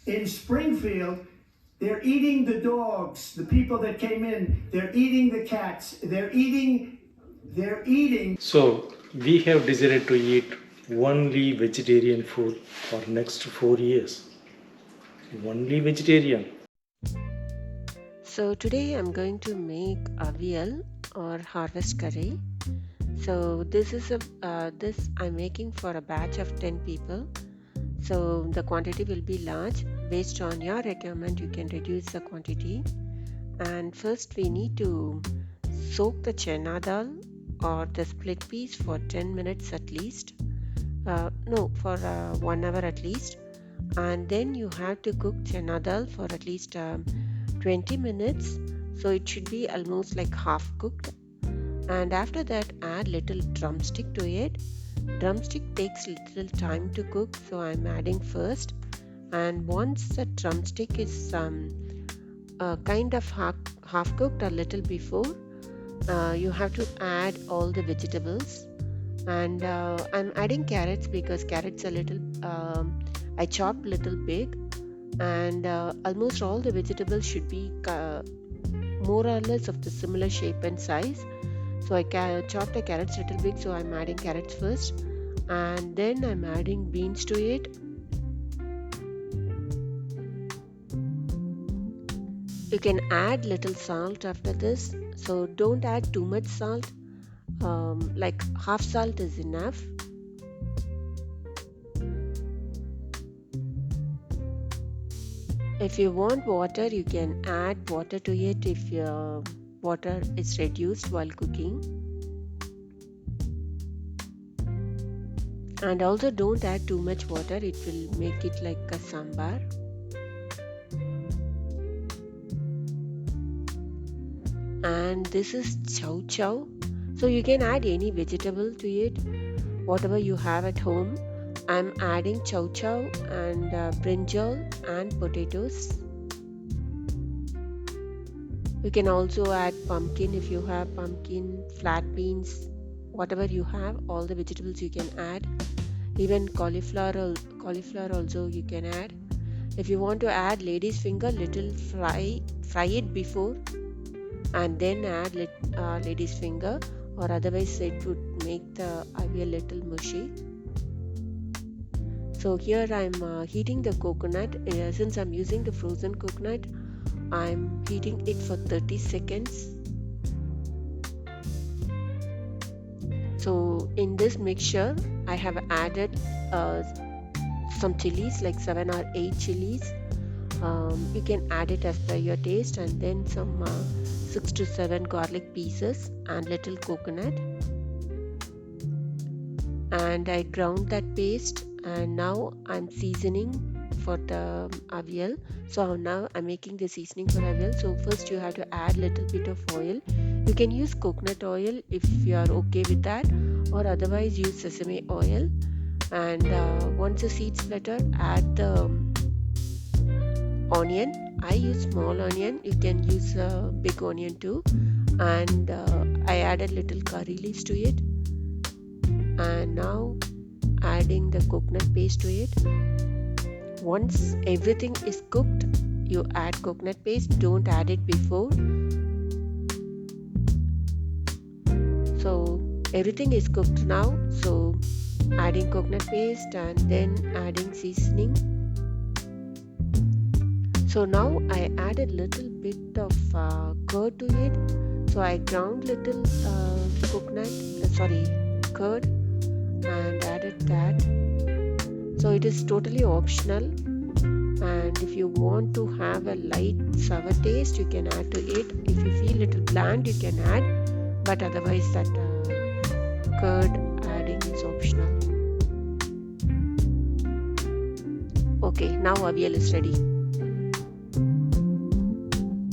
in Springfield, they're eating the dogs, the people that came in, they're eating the cats, they're eating. So we have decided to eat only vegetarian food for next 4 years. Only vegetarian. So today I'm going to make Aviyal or harvest curry. So this I'm making for a batch of 10 people. So the quantity will be large. Based on your requirement, you can reduce the quantity. And first we need to soak the chana dal or the split peas for 10 minutes at least. For 1 hour at least. And then you have to cook chana dal for at least 20 minutes. So it should be almost like half cooked. And after that, add little drumstick to it. Drumstick takes little time to cook, so I'm adding first. And once the drumstick is kind of half cooked a little before, you have to add all the vegetables. And I'm adding carrots because carrots are little I chopped little big, and almost all the vegetables should be more or less of the similar shape and size. So I chopped the carrots little big, so I'm adding carrots first, and then I'm adding beans to it. You can add little salt after this, so don't add too much salt. Like half salt is enough. If you want water, you can add water to it if your water is reduced while cooking. And also don't add too much water, it will make it like a sambar. And this is chow chow. So you can add any vegetable to it, whatever you have at home. I'm adding chow chow and brinjal and potatoes. You can also add pumpkin if you have pumpkin, flat beans, whatever you have, all the vegetables you can add. Even cauliflower also you can add. If you want to add lady's finger, little fry it before and then add lady's finger, or otherwise it would make the Aviyal little mushy. So here I'm heating the coconut. Since I'm using the frozen coconut, I'm heating it for 30 seconds. So in this mixture, I have added some chilies, like 7 or 8 chilies. You can add it as per your taste, and then some 6 to 7 garlic pieces and little coconut. And I ground that paste, and now I'm seasoning for the Aviyal. So now I'm making the seasoning for Aviyal. So first you have to add little bit of oil. You can use coconut oil if you are okay with that, or otherwise use sesame oil. And once the seeds flutter, add the onion. I use small onion, you can use a big onion too. And I added little curry leaves to it. And now adding the coconut paste to it. Once everything is cooked, you add coconut paste. Don't add it before. So everything is cooked now. So adding coconut paste and then adding seasoning. So now I added little bit of curd to it. So I ground little curd and added that. So it is totally optional, and if you want to have a light sour taste, you can add to it. If you feel little bland, you can add, but otherwise that curd adding is optional. Okay, now Aviyal is ready.